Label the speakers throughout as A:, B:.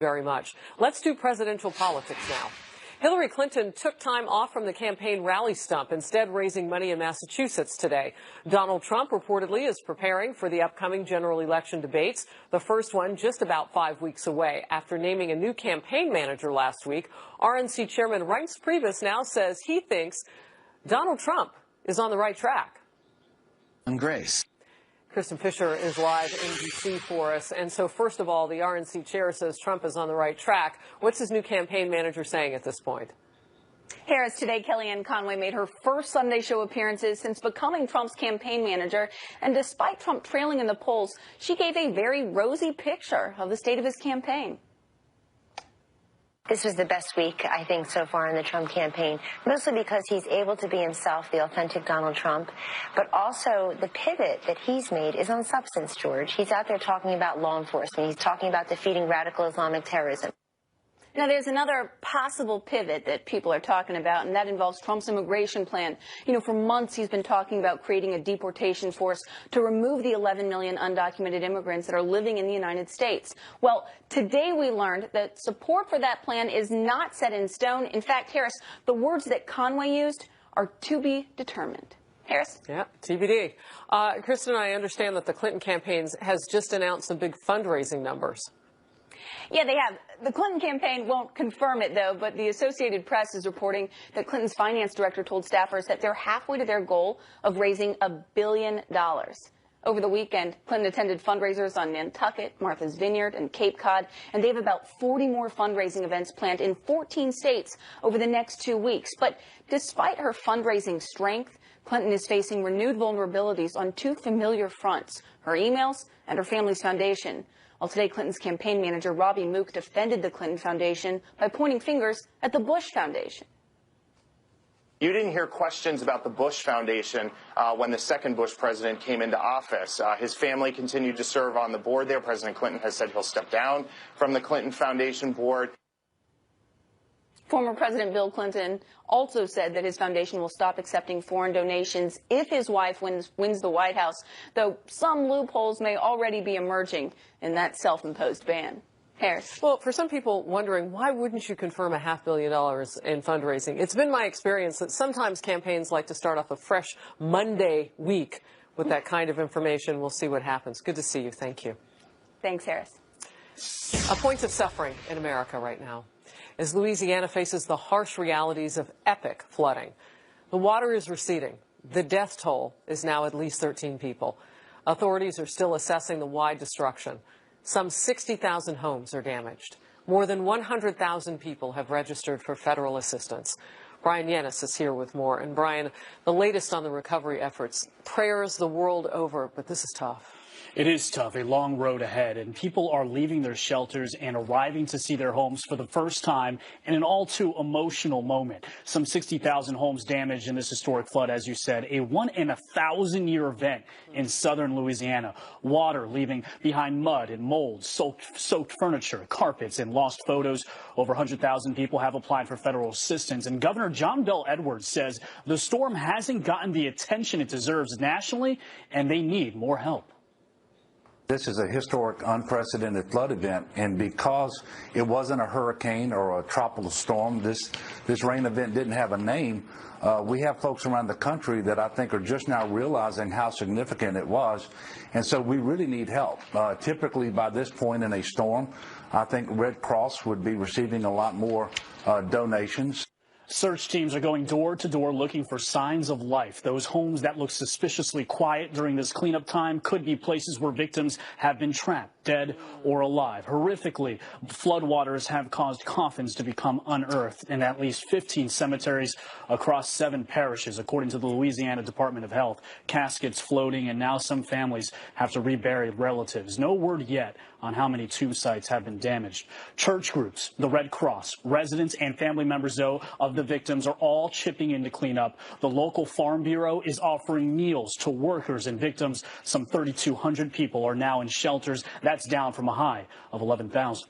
A: very much. Let's do presidential politics now. Hillary Clinton took time off from the campaign rally stump, instead raising money in Massachusetts today. Donald Trump reportedly is preparing for the upcoming general election debates, the first one just about 5 weeks away. After naming a new campaign manager last week, RNC Chairman Reince Priebus now says he thinks Donald Trump is on the right track.
B: And Grace.
A: Kristen Fisher is live in D.C. for us. And so, first of all, the RNC chair says Trump is on the right track. What's his new campaign manager saying at this point?
C: Harris, today Kellyanne Conway made her first Sunday show appearances since becoming Trump's campaign manager. And despite Trump trailing in the polls, she gave a very rosy picture of the state of his campaign.
D: This was the best week, I think, so far in the Trump campaign, mostly because he's able to be himself, the authentic Donald Trump, but also the pivot that he's made is on substance, George. He's out there talking about law enforcement. He's talking about defeating radical Islamic terrorism.
C: Now, there's another possible pivot that people are talking about, and that involves Trump's immigration plan. You know, for months he's been talking about creating a deportation force to remove the 11 million undocumented immigrants that are living in the United States. Well, today we learned that support for that plan is not set in stone. In fact, Harris, the words that Conway used are to be determined. Harris?
A: Yeah, TBD. Kristen, I understand that the Clinton campaign has just announced some big fundraising numbers.
C: Yeah, they have. The Clinton campaign won't confirm it, though, but the Associated Press is reporting that Clinton's finance director told staffers that they're halfway to their goal of raising $1 billion. Over the weekend, Clinton attended fundraisers on Nantucket, Martha's Vineyard, and Cape Cod, and they have about 40 more fundraising events planned in 14 states over the next 2 weeks. But despite her fundraising strength, Clinton is facing renewed vulnerabilities on two familiar fronts, her emails and her family's foundation. Well, today, Clinton's campaign manager, Robbie Mook, defended the Clinton Foundation by pointing fingers at the Bush Foundation.
E: You didn't hear questions about the Bush Foundation when the second Bush president came into office. His family continued to serve on the board there. President Clinton has said he'll step down from the Clinton Foundation board.
C: Former President Bill Clinton also said that his foundation will stop accepting foreign donations if his wife wins the White House, though some loopholes may already be emerging in that self-imposed ban. Harris.
A: Well, for some people wondering, why wouldn't you confirm $500 million in fundraising? It's been my experience that sometimes campaigns like to start off a fresh Monday week with that kind of information. We'll see what happens. Good to see you. Thank you.
C: Thanks, Harris.
A: A point of suffering in America right now as Louisiana faces the harsh realities of epic flooding. The water is receding. The death toll is now at least 13 people. Authorities are still assessing the wide destruction. Some 60,000 homes are damaged. More than 100,000 people have registered for federal assistance. Brian Yanis is here with more. And Brian, the latest on the recovery efforts. Prayers the world over, but this is tough.
F: It is tough, a long road ahead, and people are leaving their shelters and arriving to see their homes for the first time in an all too emotional moment. Some 60,000 homes damaged in this historic flood, as you said, a 1-in-1,000-year event in southern Louisiana. Water leaving behind mud and mold, soaked furniture, carpets, and lost photos. Over 100,000 people have applied for federal assistance, and Governor John Bel Edwards says the storm hasn't gotten the attention it deserves nationally, and they need more help.
G: This is a historic, unprecedented flood event, and because it wasn't a hurricane or a tropical storm, this rain event didn't have a name, we have folks around the country that I think are just now realizing how significant it was, and so we really need help. Typically, by this point in a storm, I think Red Cross would be receiving a lot more donations.
F: Search teams are going door to door looking for signs of life. Those homes that look suspiciously quiet during this cleanup time could be places where victims have been trapped, dead or alive. Horrifically, floodwaters have caused coffins to become unearthed in at least 15 cemeteries across 7 parishes, according to the Louisiana Department of Health. Caskets floating, and now some families have to rebury relatives. No word yet on how many tomb sites have been damaged. Church groups, the Red Cross, residents and family members, though, of the victims are all chipping in to clean up. The local Farm Bureau is offering meals to workers and victims. Some 3,200 people are now in shelters. That's down from a high of 11,000.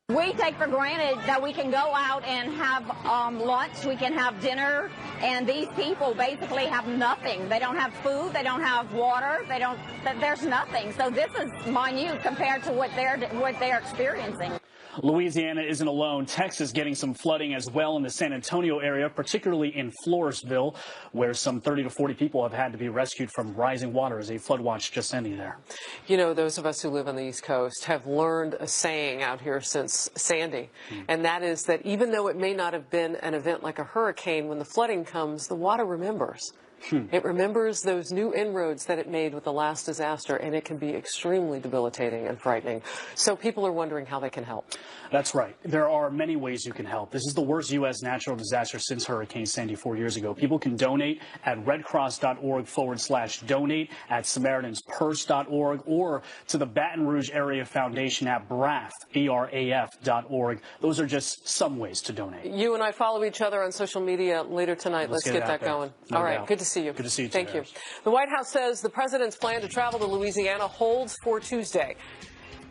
H: We take for granted that we can go out and have lunch, we can have dinner, and these people basically have nothing. They don't have food, they don't have water, there's nothing. So this is minute compared to what they're experiencing.
F: Louisiana isn't alone. Texas getting some flooding as well in the San Antonio area, particularly in Floresville, where some 30 to 40 people have had to be rescued from rising water as a flood watch just ending there.
A: You know, those of us who live on the East Coast have learned a saying out here since Sandy, and that is that even though it may not have been an event like a hurricane, when the flooding comes, the water remembers. It remembers those new inroads that it made with the last disaster, and it can be extremely debilitating and frightening. So people are wondering how they can help.
F: That's right. There are many ways you can help. This is the worst U.S. natural disaster since Hurricane Sandy 4 years ago. People can donate at redcross.org/donate, at SamaritansPurse.org, or to the Baton Rouge Area Foundation at BRAF.org. Those are just some ways to donate.
A: You and I follow each other on social media later tonight. Let's get that going. All right. Good to see you.
F: Good to see you too.
A: Thank you. The White House says the president's plan to travel to Louisiana holds for Tuesday.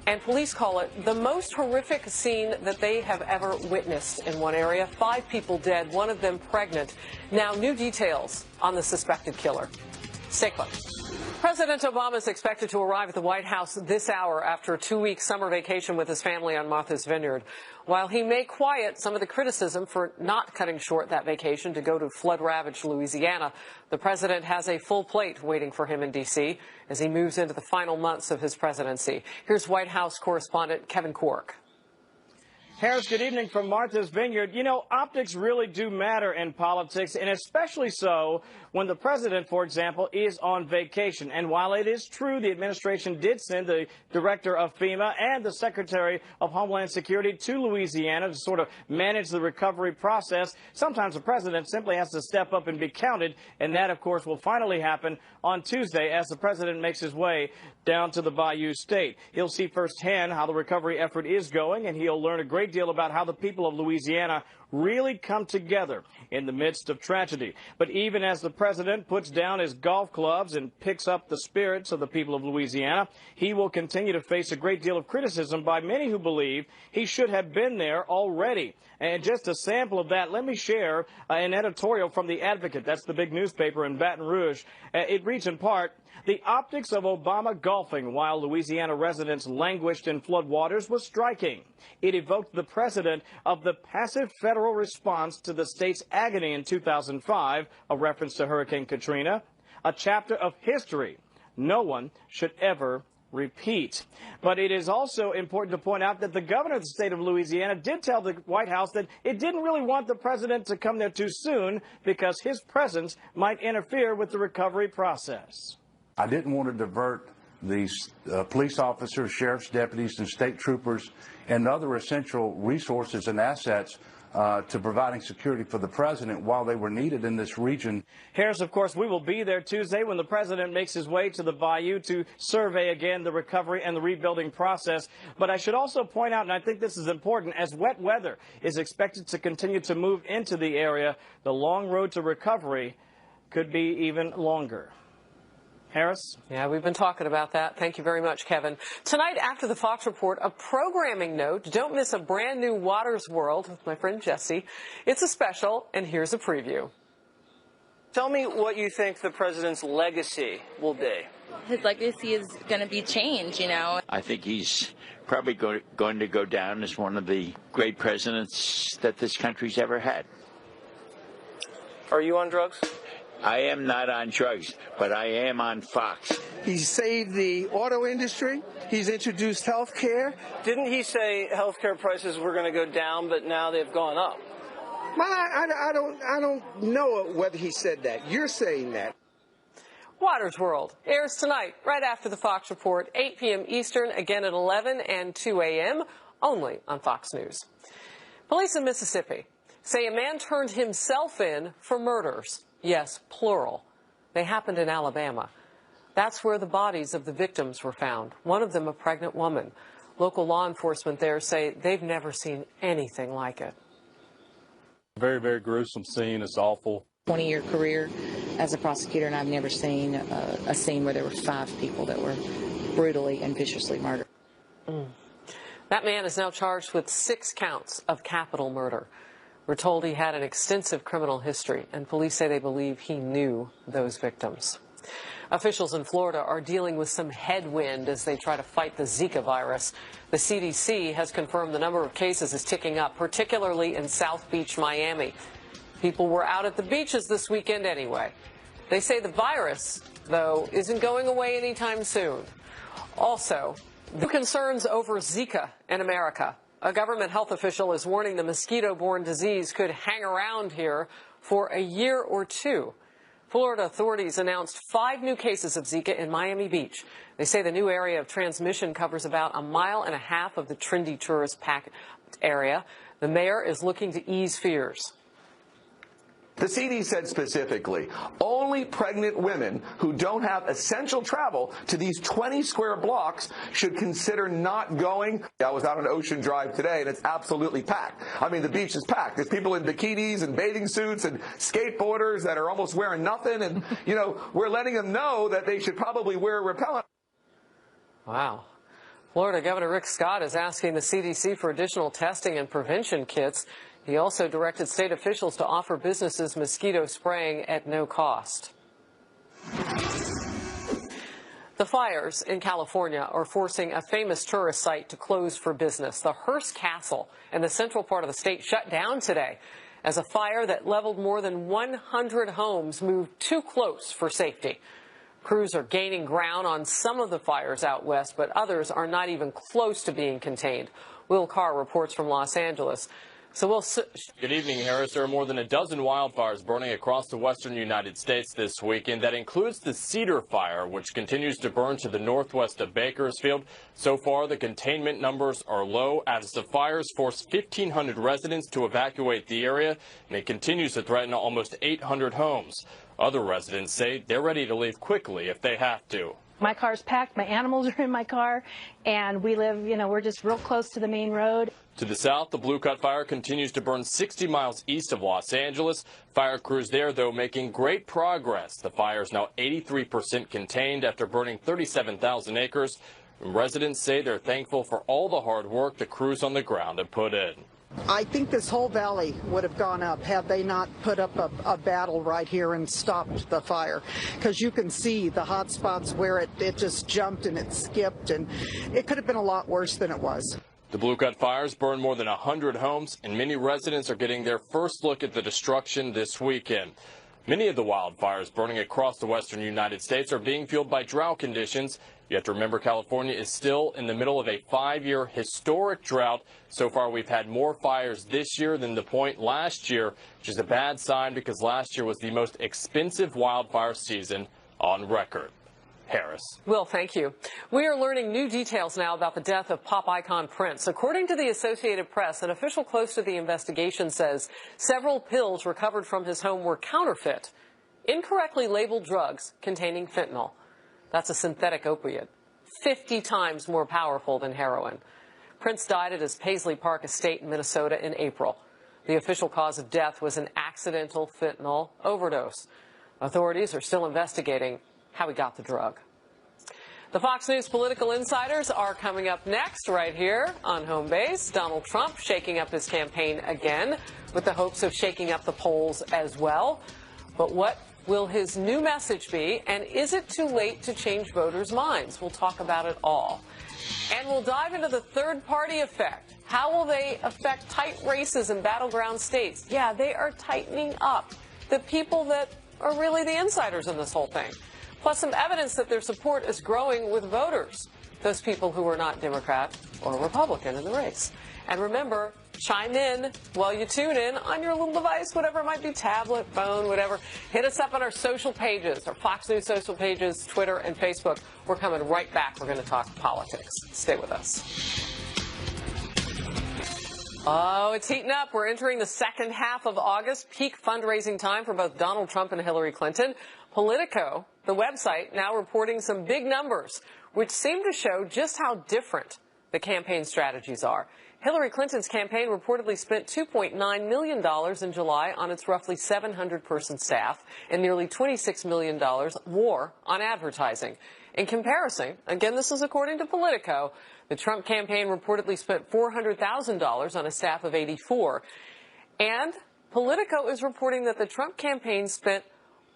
A: And police call it the most horrific scene that they have ever witnessed in one area. 5 people dead, one of them pregnant. Now, new details on the suspected killer. Stay close. President Obama is expected to arrive at the White House this hour after a 2-week summer vacation with his family on Martha's Vineyard. While he may quiet some of the criticism for not cutting short that vacation to go to flood-ravaged Louisiana, the president has a full plate waiting for him in D.C. as he moves into the final months of his presidency. Here's White House correspondent Kevin Cork.
I: Harris, good evening from Martha's Vineyard. You know, optics really do matter in politics, and especially so when the president, for example, is on vacation. And while it is true the administration did send the director of FEMA and the secretary of Homeland Security to Louisiana to sort of manage the recovery process, sometimes the president simply has to step up and be counted, and that, of course, will finally happen on Tuesday as the president makes his way down to the Bayou State. He'll see firsthand how the recovery effort is going, and he'll learn a great deal about how the people of Louisiana really come together in the midst of tragedy. But even as the president puts down his golf clubs and picks up the spirits of the people of Louisiana, he will continue to face a great deal of criticism by many who believe he should have been there already. And just a sample of that, let me share an editorial from The Advocate. That's the big newspaper in Baton Rouge. It reads in part, "The optics of Obama golfing while Louisiana residents languished in floodwaters was striking. It evoked the precedent of the passive federal response to the state's agony in 2005, a reference to Hurricane Katrina, a chapter of history no one should ever repeat." But it is also important to point out that the governor of the state of Louisiana did tell the White House that it didn't really want the president to come there too soon because his presence might interfere with the recovery process.
G: I didn't want to divert these police officers, sheriff's deputies, and state troopers and other essential resources and assets to providing security for the president while they were needed in this region.
I: Harris, of course, we will be there Tuesday when the president makes his way to the Bayou to survey again the recovery and the rebuilding process. But I should also point out, and I think this is important, as wet weather is expected to continue to move into the area, the long road to recovery could be even longer. Harris?
A: Yeah, we've been talking about that. Thank you very much, Kevin. Tonight, after the Fox Report, a programming note. Don't miss a brand new Waters World with my friend Jesse. It's a special, and here's a preview.
J: Tell me what you think the president's legacy will be.
K: His legacy is going to be change, you know.
L: I think he's probably going to go down as one of the great presidents that this country's ever had.
J: Are you on drugs?
L: I am not on drugs, but I am on Fox.
M: He saved the auto industry. He's introduced health care.
J: Didn't he say health care prices were going to go down, but now they've gone up?
M: Well, I don't know whether he said that. You're saying that.
A: Waters World airs tonight, right after the Fox Report, 8 p.m. Eastern, again at 11 and 2 a.m., only on Fox News. Police in Mississippi say a man turned himself in for murders. Yes, plural. They happened in Alabama. That's where the bodies of the victims were found, one of them a pregnant woman. Local law enforcement there say they've never seen anything like it.
N: Very, very gruesome scene. It's awful.
O: 20-year career as a prosecutor, and I've never seen a scene where there were 5 people that were brutally and viciously murdered.
A: That man is now charged with 6 counts of capital murder. We're told he had an extensive criminal history, and police say they believe he knew those victims. Officials in Florida are dealing with some headwind as they try to fight the Zika virus. The CDC has confirmed the number of cases is ticking up, particularly in South Beach, Miami. People were out at the beaches this weekend anyway. They say the virus, though, isn't going away anytime soon. Also, the concerns over Zika in America. A government health official is warning the mosquito-borne disease could hang around here for a year or two. Florida authorities announced 5 new cases of Zika in Miami Beach. They say the new area of transmission covers about 1.5 miles of the trendy tourist packed area. The mayor is looking to ease fears.
P: The CD said specifically, only pregnant women who don't have essential travel to these 20 square blocks should consider not going. I was out on Ocean Drive today, and it's absolutely packed. I mean, the beach is packed. There's people in bikinis and bathing suits and skateboarders that are almost wearing nothing. And, you know, we're letting them know that they should probably wear repellent.
A: Wow. Florida Governor Rick Scott is asking the CDC for additional testing and prevention kits. He also directed state officials to offer businesses mosquito spraying at no cost. The fires in California are forcing a famous tourist site to close for business. The Hearst Castle in the central part of the state shut down today as a fire that leveled more than 100 homes moved too close for safety. Crews are gaining ground on some of the fires out west, but others are not even close to being contained. Will Carr reports from Los Angeles.
Q: Good evening, Harris. There are more than a dozen wildfires burning across the western United States this weekend. That includes the Cedar Fire, which continues to burn to the northwest of Bakersfield. So far, the containment numbers are low as the fires force 1,500 residents to evacuate the area, and it continues to threaten almost 800 homes. Other residents say they're ready to leave quickly if they have to.
R: My car's packed, my animals are in my car, and we live, we're just real close to the main road.
Q: To the south, the Blue Cut Fire continues to burn 60 miles east of Los Angeles. Fire crews there, though, making great progress. The fire is now 83% contained after burning 37,000 acres. And residents say they're thankful for all the hard work the crews on the ground have put in.
S: I think this whole valley would have gone up had they not put up a battle right here and stopped the fire, because you can see the hot spots where it just jumped and it skipped, and it could have been a lot worse than it was.
Q: The Blue Cut fires burned more than 100 homes, and many residents are getting their first look at the destruction this weekend. Many of the wildfires burning across the western United States are being fueled by drought conditions. You have to remember California is still in the middle of a 5-year historic drought. So far, we've had more fires this year than the point last year, which is a bad sign because last year was the most expensive wildfire season on record. Harris.
A: Will, thank you. We are learning new details now about the death of pop icon Prince. According to the Associated Press, an official close to the investigation says several pills recovered from his home were counterfeit, incorrectly labeled drugs containing fentanyl. That's a synthetic opiate, 50 times more powerful than heroin. Prince died at his Paisley Park estate in Minnesota in April. The official cause of death was an accidental fentanyl overdose. Authorities are still investigating how he got the drug. The Fox News political insiders are coming up next right here on Home Base. Donald Trump shaking up his campaign again with the hopes of shaking up the polls as well. But what will his new message be, and is it too late to change voters' minds? We'll talk about it all. And we'll dive into the third-party effect. How will they affect tight races in battleground states? Yeah, they are tightening up. The people that are really the insiders in this whole thing. Plus some evidence that their support is growing with voters, those people who are not Democrat or Republican in the race. And remember, chime in while you tune in on your little device, whatever it might be, tablet, phone, whatever. Hit us up on our social pages, our Fox News social pages, Twitter and Facebook. We're coming right back. We're going to talk politics. Stay with us. Oh, it's heating up. We're entering the second half of August, peak fundraising time for both Donald Trump and Hillary Clinton. Politico, the website, now reporting some big numbers, which seem to show just how different the campaign strategies are. Hillary Clinton's campaign reportedly spent $2.9 million in July on its roughly 700-person staff and nearly $26 million more on advertising. In comparison, again, this is according to Politico, The Trump campaign reportedly spent $400,000 on a staff of 84. And Politico is reporting that the Trump campaign spent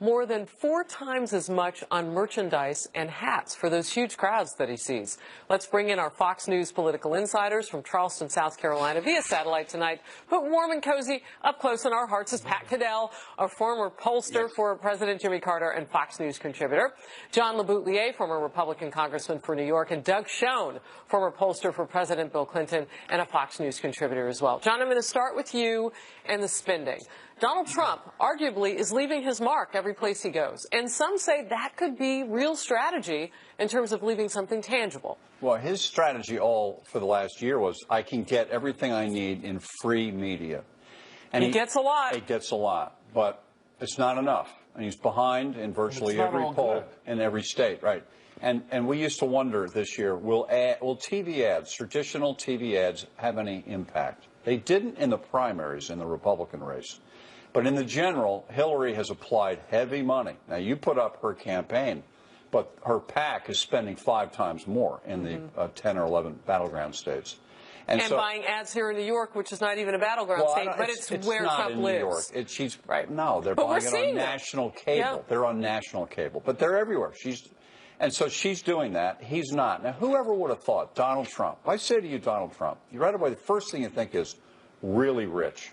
A: more than 4 times as much on merchandise and hats for those huge crowds that he sees. Let's bring in our Fox News political insiders from Charleston, South Carolina via satellite tonight. Put warm and cozy up close in our hearts is Pat Caddell, a former pollster for President Jimmy Carter and Fox News contributor. John LeBoutelier, former Republican congressman for New York, and Doug Schoen, former pollster for President Bill Clinton and a Fox News contributor as well. John, I'm going to start with you and the spending. Donald Trump arguably is leaving his mark every place he goes, and some say that could be real strategy in terms of leaving something tangible.
T: Well, his strategy all for the last year was, I can get everything I need in free media. And
A: he gets a lot.
T: He gets a lot, but it's not enough. And he's behind in virtually every poll in every state, right? And we used to wonder this year, will TV ads, traditional TV ads, have any impact? They didn't in the primaries in the Republican race. But in the general, Hillary has applied heavy money. Now, you put up her campaign, but her PAC is spending 5 times more in the 10 or 11 battleground states. And so,
A: buying ads here in New York, which is not even a battleground state, but it's where Trump lives.
T: No, they're buying it on national cable. Yeah. They're on national cable, but they're everywhere. And so she's doing that. He's not. Now, whoever would have thought Donald Trump, I say to you, Donald Trump, right away, the first thing you think is really rich.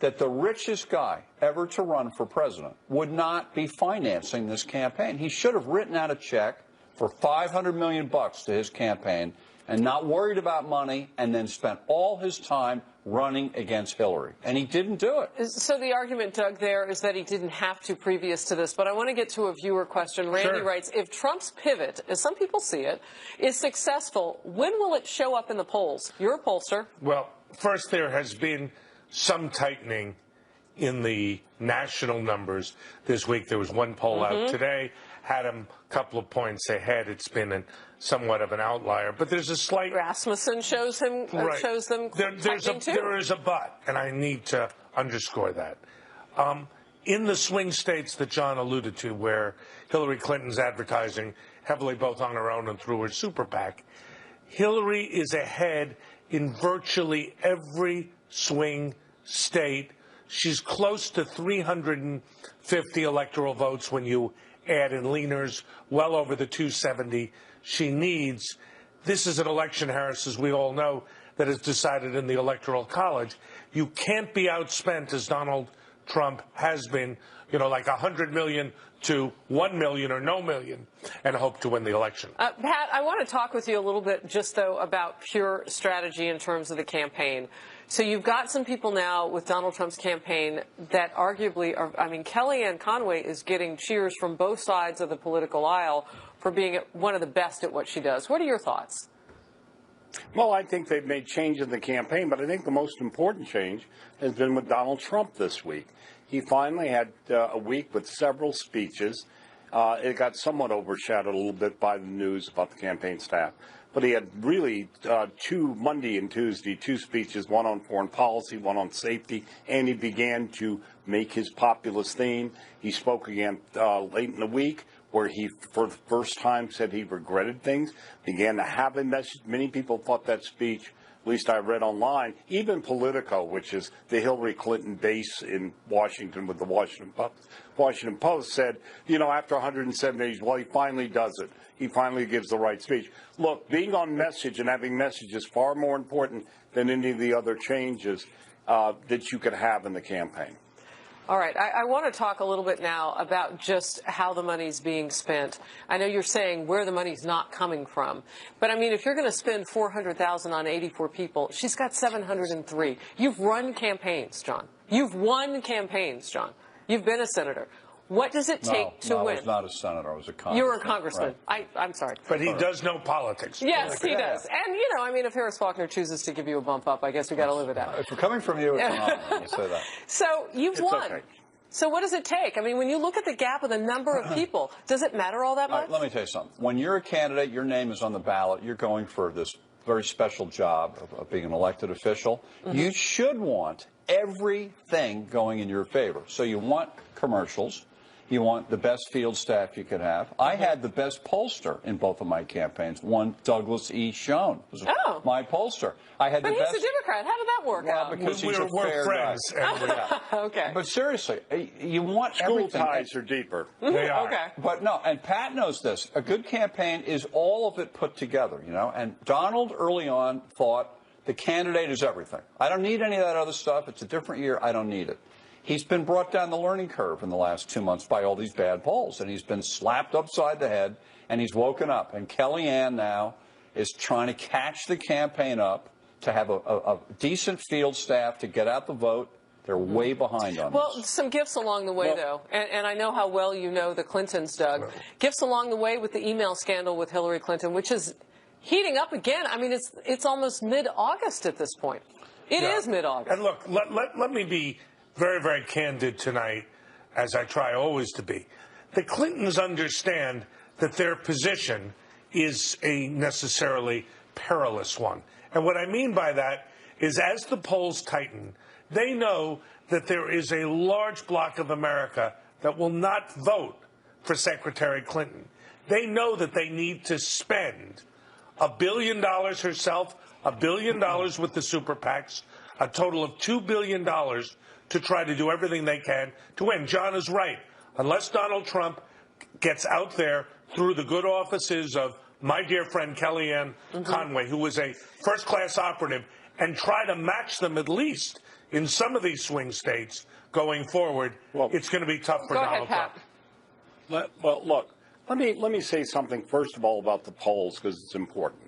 T: That the richest guy ever to run for president would not be financing this campaign. He should have written out a check for $500 million to his campaign and not worried about money and then spent all his time running against Hillary. And he didn't do it.
A: So the argument, Doug, there is that he didn't have to previous to this. But I want to get to a viewer question. Randy writes, if Trump's pivot, as some people see it, is successful, when will it show up in the polls? You're a pollster.
U: Well, first, there has been some tightening in the national numbers this week. There was one poll out today, had him a couple of points ahead. It's been somewhat of an outlier, but there's a slight.
A: Rasmussen shows them tightening too.
U: There is a but, and I need to underscore that. In the swing states that John alluded to, where Hillary Clinton's advertising heavily both on her own and through her super PAC, Hillary is ahead in virtually every swing state. She's close to 350 electoral votes when you add in leaners, well over the 270 she needs. This is an election, Harris, as we all know, that is decided in the Electoral College. You can't be outspent, as Donald Trump has been, like 100 million to 1 million or no million, and hope to win the election.
A: Pat, I want to talk with you a little bit just, though, about pure strategy in terms of the campaign. So you've got some people now with Donald Trump's campaign that arguably are, Kellyanne Conway is getting cheers from both sides of the political aisle for being one of the best at what she does. What are your thoughts?
V: Well, I think they've made change in the campaign, but I think the most important change has been with Donald Trump this week. He finally had a week with several speeches. It got somewhat overshadowed a little bit by the news about the campaign staff. But he had really Monday and Tuesday, 2 speeches, one on foreign policy, one on safety, and he began to make his populist theme. He spoke again late in the week where he, for the first time, said he regretted things, began to have a message. Many people thought that speech, at least I read online, even Politico, which is the Hillary Clinton base in Washington with the Washington Post, said, after 107 days, well, he finally does it. He finally gives the right speech. Look, being on message and having message is far more important than any of the other changes that you could have in the campaign.
A: All right. I want to talk a little bit now about just how the money's being spent. I know you're saying where the money's not coming from. But, if you're going to spend $400,000 on 84 people, she's got 703. You've run campaigns, John. You've won campaigns, John. You've been a senator. What does it take to win?
T: I was not a senator. I was a congressman.
A: You were a congressman. Right. I'm sorry.
U: But he does know politics.
A: Yes, he does. And, if Harris Faulkner chooses to give you a bump up, I guess we got to live with that.
T: If we're coming from you, it's an honor. I'll say that.
A: So you've won.
U: Okay.
A: So what does it take? When you look at the gap of the number of people, does it matter all that much?
T: Let me tell you something. When you're a candidate, your name is on the ballot, you're going for this very special job of being an elected official. You should want everything going in your favor. So you want commercials. You want the best field staff you could have. I had the best pollster in both of my campaigns. One, Douglas E. Schoen, was my pollster. I had
A: But
T: the
A: he's
T: best.
A: a Democrat. How did that work out?
T: Because he's a fair
U: friends.
T: guy.
A: Okay.
T: But seriously, you want
V: School
T: everything.
V: ties are deeper.
U: They are.
A: Okay.
T: But no, and Pat knows this. A good campaign is all of it put together, you know. And Donald early on thought the candidate is everything. I don't need any of that other stuff. It's a different year. I don't need it. He's been brought down the learning curve in the last 2 months by all these bad polls, and he's been slapped upside the head, and he's woken up. And Kellyanne now is trying to catch the campaign up to have a decent field staff to get out the vote. They're way behind on
A: Well,
T: this.
A: some gifts along the way, though, and I know how well you know the Clintons, Doug. Gifts along the way with the email scandal with Hillary Clinton, which is heating up again. I mean, it's almost mid-August at this point. It is mid-August.
U: And look, let me be very, very candid tonight, as I try always to be. The Clintons understand that their position is a necessarily perilous one. And what I mean by that is as the polls tighten, they know that there is a large block of America that will not vote for Secretary Clinton. They know that they need to spend $1 billion herself, $1 billion with the super PACs, a total of $2 billion to try to do everything they can to win. John is right. Unless Donald Trump gets out there through the good offices of my dear friend Kellyanne Conway, who was a first-class operative, and try to match them at least in some of these swing states going forward, it's going to be tough for Donald Trump.
V: Well, look, let me say something first of all about the polls because it's important.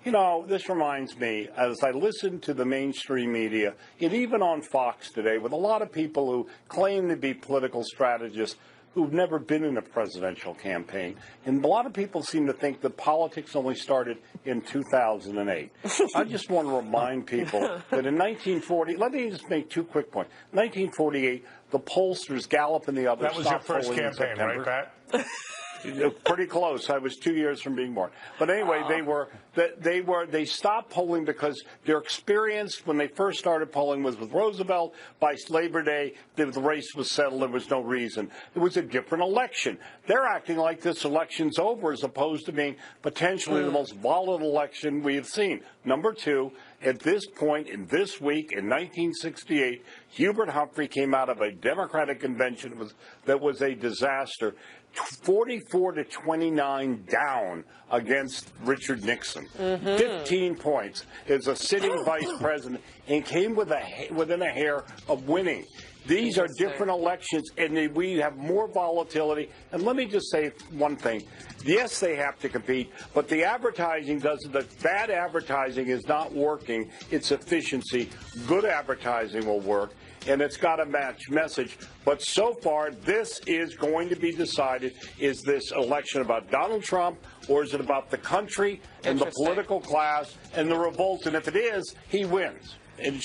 V: You know, this reminds me, as I listen to the mainstream media, and even on Fox today, with a lot of people who claim to be political strategists who've never been in a presidential campaign. And a lot of people seem to think that politics only started in 2008. I just want to remind people that in 1940, let me just make 2 quick points. 1948, the pollsters, Gallup and the others,
U: that was your first campaign, right, Pat?
V: Pretty close. I was 2 years from being born. But anyway, they stopped polling because their experience when they first started polling was with Roosevelt. By Labor Day, the race was settled. There was no reason. It was a different election. They're acting like this election's over as opposed to being potentially the most volatile election we have seen. Number 2, at this point in this week in 1968, Hubert Humphrey came out of a Democratic convention that was a disaster. 44-29 down against Richard Nixon. 15 points as a sitting vice president and came within a hair of winning. These are different elections, and we have more volatility. And let me just say one thing. Yes, they have to compete, but the advertising doesn't. The bad advertising is not working. It's efficiency. Good advertising will work, and it's got to match message. But so far, this is going to be decided. Is this election about Donald Trump, or is it about the country and the political class and the revolt? And if it is, he wins. And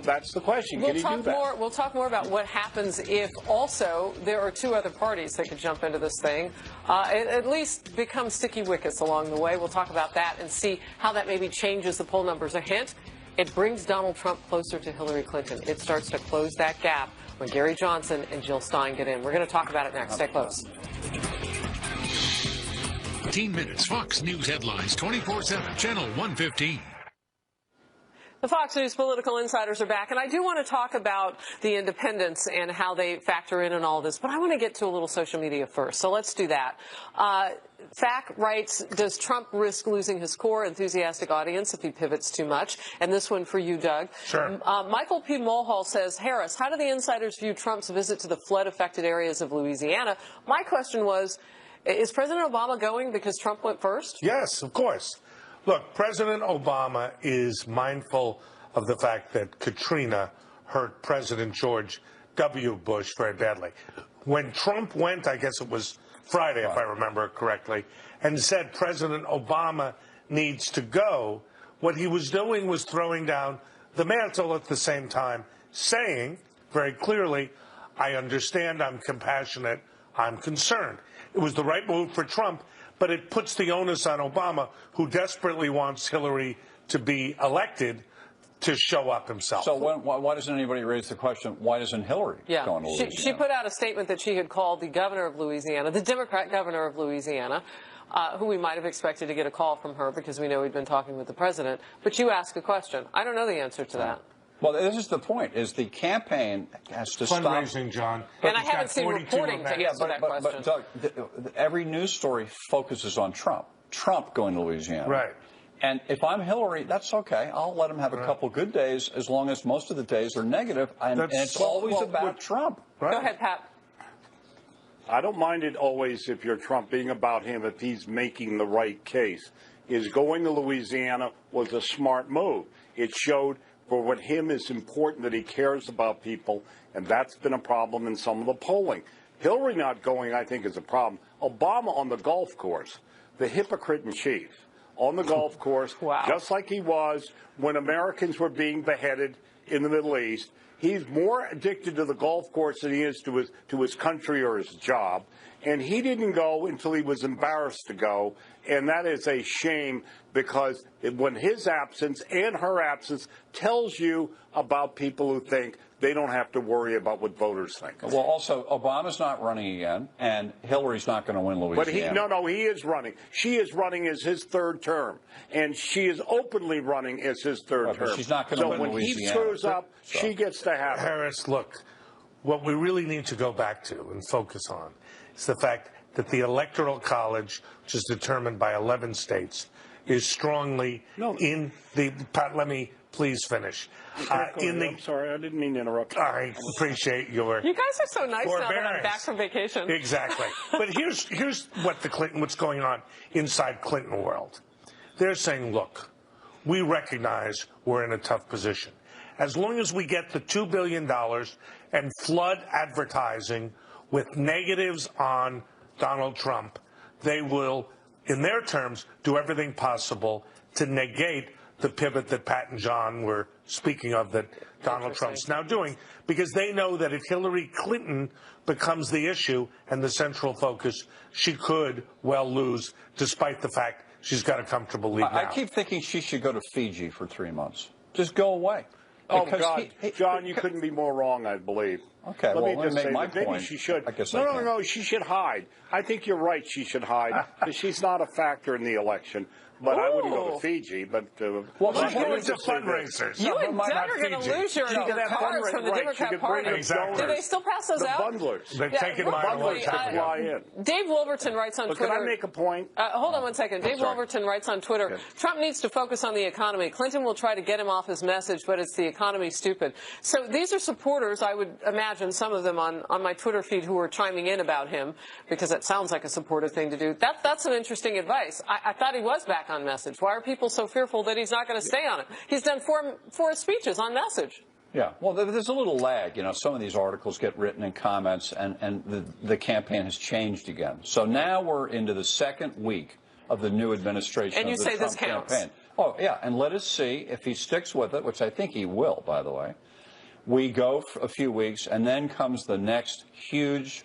V: that's the question. Can he do that?
A: We'll talk more about what happens if also there are 2 other parties that could jump into this thing, at least become sticky wickets along the way. We'll talk about that and see how that maybe changes the poll numbers. A hint, it brings Donald Trump closer to Hillary Clinton. It starts to close that gap when Gary Johnson and Jill Stein get in. We're going to talk about it next. Stay close.
B: 15 minutes. Fox News headlines 24/7, channel 115.
A: The Fox News political insiders are back, and I do want to talk about the independents and how they factor in all this, but I want to get to a little social media first, so let's do that. FAC writes, does Trump risk losing his core enthusiastic audience if he pivots too much? And this one for you, Doug.
U: Sure.
A: Michael P. Mulhall says, Harris, how do the insiders view Trump's visit to the flood-affected areas of Louisiana? My question was, is President Obama going because Trump went first?
U: Yes, of course. Look, President Obama is mindful of the fact that Katrina hurt President George W. Bush very badly. When Trump went, I guess it was Friday, if I remember correctly, and said President Obama needs to go, what he was doing was throwing down the mantle at the same time, saying very clearly, I understand, I'm compassionate, I'm concerned. It was the right move for Trump, but it puts the onus on Obama, who desperately wants Hillary to be elected, to show up himself.
T: So why doesn't anybody raise the question, why doesn't Hillary go into Louisiana?
A: She put out a statement that she had called the governor of Louisiana, the Democrat governor of Louisiana, who we might have expected to get a call from her because we know we'd been talking with the president. But you ask a question. I don't know the answer to that.
T: Well, this is the point, is the campaign has to stop.
U: Fundraising, John.
A: And I haven't seen reporting to answer that question.
T: But Doug, every news story focuses on Trump. Trump going to Louisiana.
U: Right.
T: And if I'm Hillary, that's okay. I'll let him have a couple good days as long as most of the days are negative. And it's always about Trump.
U: Right.
A: Go ahead, Pat.
V: I don't mind it always if you're Trump being about him if he's making the right case. Is going to Louisiana was a smart move. It showed for what him is important that he cares about people, and that's been a problem in some of the polling. Hillary not going, I think, is a problem. Obama on the golf course, the hypocrite in chief, on the golf course, just like he was when Americans were being beheaded in the Middle East. He's more addicted to the golf course than he is to his country or his job. And he didn't go until he was embarrassed to go. And that is a shame because when his absence and her absence tells you about people who think they don't have to worry about what voters think.
T: Well, also, Obama's not running again, and Hillary's not going to win Louisiana.
V: But he is running. She is running as his third term, and she is openly running as his third term.
T: She's not going to win
V: Louisiana. So when he screws up, she gets to have it.
U: Harris, look, what we really need to go back to and focus on is the fact that the Electoral College, which is determined by 11 states, is strongly in the. Pat, let me please finish.
V: I'm sorry, I didn't mean to interrupt.
U: I appreciate your.
A: You guys are so nice now that I'm back from vacation.
U: Exactly. But here's what's going on inside Clinton world. They're saying, look, we recognize we're in a tough position. As long as we get the $2 billion and flood advertising with negatives on Donald Trump, they will, in their terms, do everything possible to negate the pivot that Pat and John were speaking of that Donald Trump's now doing, because they know that if Hillary Clinton becomes the issue and the central focus, she could well lose, despite the fact she's got a comfortable lead now.
T: I keep thinking she should go to Fiji for 3 months. Just go away.
V: Oh, God. John, you couldn't be more wrong, I believe.
T: Okay,
V: Let me
T: just
V: make
T: my
V: maybe
T: point.
V: she should.
T: I guess
V: No, she should hide. I think you're right, she should hide, because she's not a factor in the election. But I wouldn't go to Fiji. But
U: she's going to fundraisers.
A: You and Doug are going to lose your cards from the Democrat Party.
U: Exactly.
A: Do they still pass those out?
V: The bundlers.
U: They've taken mine away.
A: Dave Wolverton writes on Twitter.
V: Can I make a point?
A: Hold on one second. Dave Wolverton writes on Twitter, Trump needs to focus on the economy. Clinton will try to get him off his message, but it's the economy, stupid. So these are supporters, I would imagine, some of them on my Twitter feed who are chiming in about him, because that sounds like a supportive thing to do. That's some interesting advice. I thought he was back on message. Why are people so fearful that he's not going to stay on it? He's done four speeches on message.
T: Yeah, well, there's a little lag. You know, some of these articles get written in comments, and the campaign has changed again. So now we're into the second week of the new administration
A: and you
T: of the
A: say
T: Trump
A: this counts.
T: campaign. Oh, yeah, and let us see if he sticks with it, which I think he will, by the way. We go for a few weeks, and then comes the next huge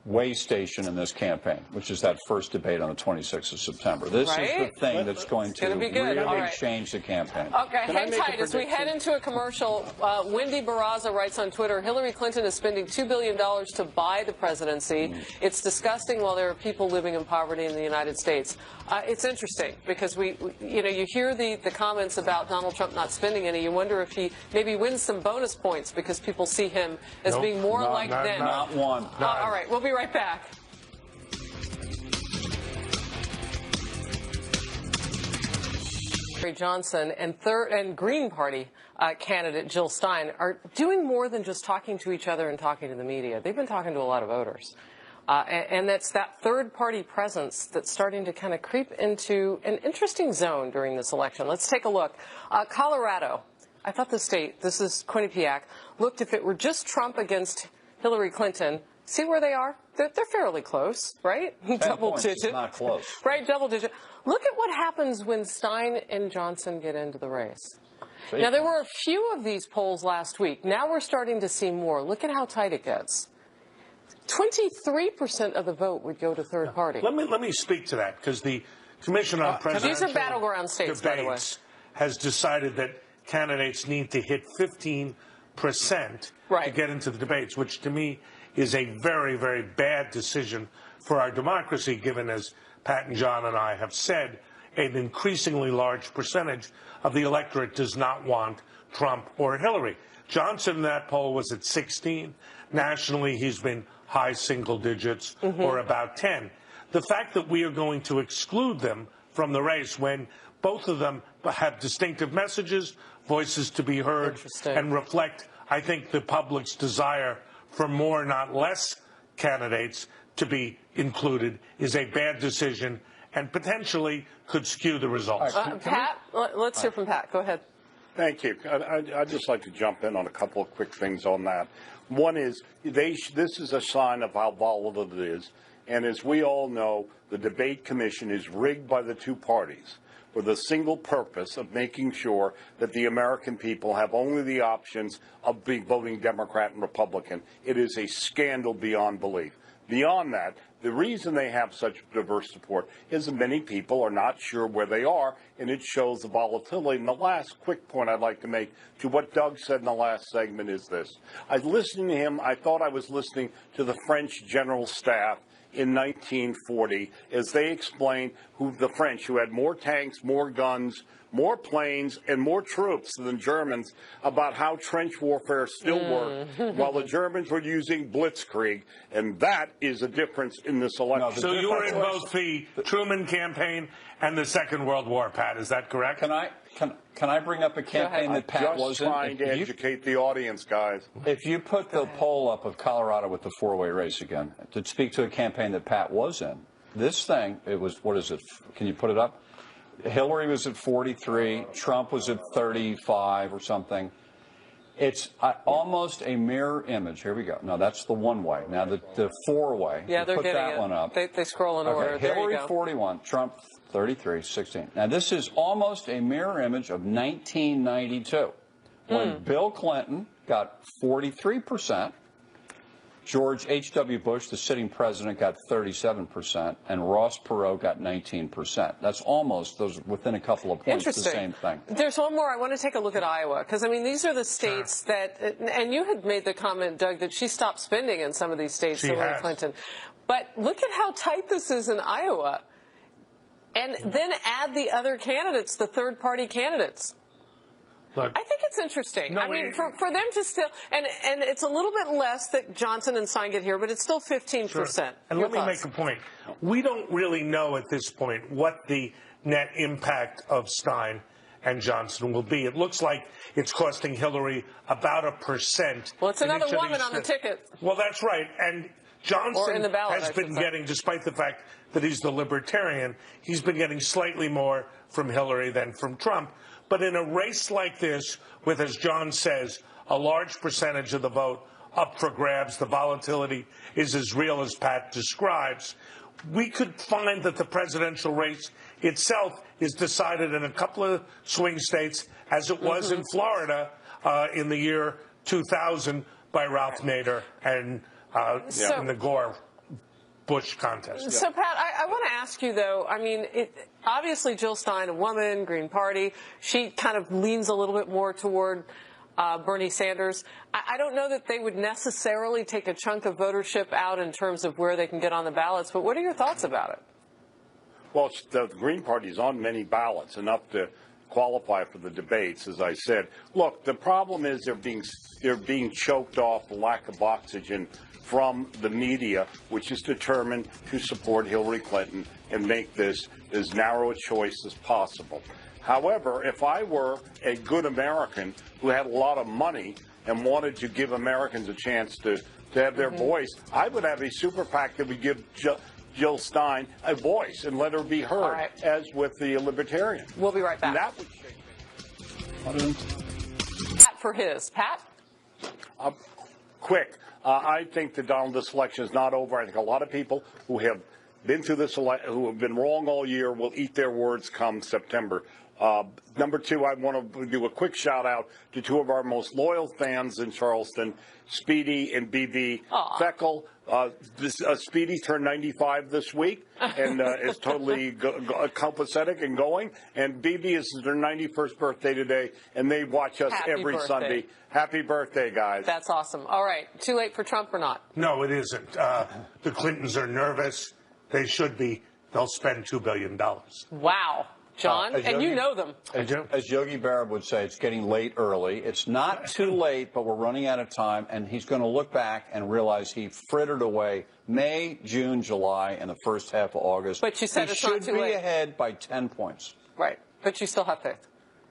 T: way station in this campaign, which is that first debate on the 26th of September. This is the thing that's going to really change the campaign.
A: Okay, hang tight. As we head into a commercial, Wendy Barraza writes on Twitter, Hillary Clinton is spending $2 billion to buy the presidency. It's disgusting while there are people living in poverty in the United States. It's interesting because you hear the comments about Donald Trump not spending any. You wonder if he maybe wins some bonus points because people see him as being more like them.
T: Not one.
A: All right, we'll be right back. Johnson and Green Party candidate Jill Stein are doing more than just talking to each other and talking to the media. They've been talking to a lot of voters. And that's that third-party presence that's starting to kind of creep into an interesting zone during this election. Let's take a look. Colorado, I thought the state, this is Quinnipiac, looked if it were just Trump against Hillary Clinton. See where they are? They're fairly close, right? Double digit.
T: Not close.
A: Right, double digit. Look at what happens when Stein and Johnson get into the race. Now, there were a few of these polls last week. Now we're starting to see more. Look at how tight it gets. 23% of the vote would go to third party.
U: Let me speak to that, because the Commission on Presidential
A: These are battleground states, by the way.
U: has decided that candidates need to hit 15% to get into the debates, which to me is a very, very bad decision for our democracy, given, as Pat and John and I have said, an increasingly large percentage of the electorate does not want Trump or Hillary. Johnson in that poll was at 16. Nationally, he's been high single digits or about 10. The fact that we are going to exclude them from the race when both of them have distinctive messages, voices to be heard, and reflect, I think, the public's desire for more, not less, candidates to be included is a bad decision and potentially could skew the results.
A: Pat, let's hear from Pat. Go ahead.
V: Thank you. I'd just like to jump in on a couple of quick things on that. One is this is a sign of how volatile it is. And as we all know, the debate commission is rigged by the two parties for the single purpose of making sure that the American people have only the options of voting Democrat and Republican. It is a scandal beyond belief. Beyond that, the reason they have such diverse support is that many people are not sure where they are, and it shows the volatility. And the last quick point I'd like to make to what Doug said in the last segment is this. I was listening to him. I thought I was listening to the French general staff in 1940 as they explained the French, who had more tanks, more guns, more planes, and more troops than the Germans, about how trench warfare still worked, while the Germans were using blitzkrieg. And that is a difference in this election.
U: So you were in both the Truman campaign and the Second World War, Pat. Is that correct?
T: Can I bring up a campaign that Pat wasn't?
V: Just trying to educate the audience, guys.
T: If you put the poll up of Colorado with the four-way race again, to speak to a campaign that Pat was in, this thing, it was, what is it? Can you put it up? Hillary was at 43. Trump was at 35 or something. It's almost a mirror image. Here we go. No, that's the one-way. Now the four-way.
A: Yeah, they're
T: put
A: getting
T: that one up.
A: They scroll in order.
T: Okay, Hillary 41, Trump 33, 16. Now this is almost a mirror image of 1992, when Bill Clinton got 43%. George H.W. Bush, the sitting president, got 37%, and Ross Perot got 19%. That's almost, those within a couple of points, the same thing.
A: There's one more. I want to take a look at Iowa, because, I mean, these are the states that, and you had made the comment, Doug, that she stopped spending in some of these states, Hillary Clinton. But look at how tight this is in Iowa. And then add the other candidates, the third-party candidates.
U: Look,
A: I think it's interesting. I mean, for them to still, and it's a little bit less that Johnson and Stein get here, but it's still 15%.
U: Sure. And let me make a point. We don't really know at this point what the net impact of Stein and Johnson will be. It looks like it's costing Hillary about 1%.
A: Well, it's another woman on the ticket.
U: Well, that's right. And Johnson has been getting, despite the fact that he's the libertarian, he's been getting slightly more from Hillary than from Trump. But in a race like this, with, as John says, a large percentage of the vote up for grabs, the volatility is as real as Pat describes, we could find that the presidential race itself is decided in a couple of swing states, as it was in Florida in the year 2000 by Ralph Nader and in the Gore Bush contest.
A: So, Pat, I want to ask you, though, I mean, obviously Jill Stein, a woman, Green Party, she kind of leans a little bit more toward Bernie Sanders. I don't know that they would necessarily take a chunk of votership out in terms of where they can get on the ballots, but what are your thoughts about it?
V: Well, the Green Party's on many ballots, enough to qualify for the debates, as I said. Look, the problem is they're being choked off the lack of oxygen from the media, which is determined to support Hillary Clinton and make this as narrow a choice as possible. However, if I were a good American who had a lot of money and wanted to give Americans a chance to have their voice, I would have a super PAC that would give Jill Stein a voice and let her be heard, as with the Libertarian.
A: We'll be right back.
V: And that would shake
A: Pat for his. Pat?
V: Quick. I think the this election is not over. I think a lot of people who have been through this who have been wrong all year will eat their words come September. Number two, I want to do a quick shout out to two of our most loyal fans in Charleston, Speedy and BB Feckel. Speedy turned 95 this week and is totally copacetic and going. And BB is their 91st birthday today, and they watch us every Sunday. Happy birthday, guys.
A: That's awesome. All right. Too late for Trump or not?
U: No, it isn't. The Clintons are nervous. They should be. They'll spend $2 billion.
A: Wow. John, and you know them.
T: As Yogi Berra would say, it's getting late early. It's not too late, but we're running out of time, and he's going to look back and realize he frittered away May, June, July, and the first half of August.
A: But you said it's not too late.
T: He should be ahead by 10 points.
A: Right, but you still have faith.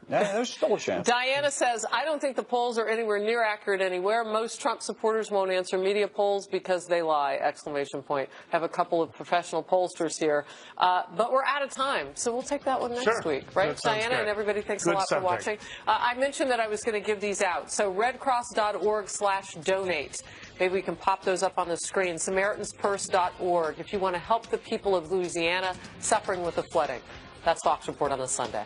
T: Yeah, there's still a chance.
A: Diana says, I don't think the polls are anywhere near accurate anywhere. Most Trump supporters won't answer media polls because they lie, exclamation point. Have a couple of professional pollsters here. But we're out of time, so we'll take that one next week. Right, Diana? And everybody, thanks a lot for watching. I mentioned that I was going to give these out. So redcross.org/donate. Maybe we can pop those up on the screen. SamaritansPurse.org if you want to help the people of Louisiana suffering with the flooding. That's Fox Report on this Sunday.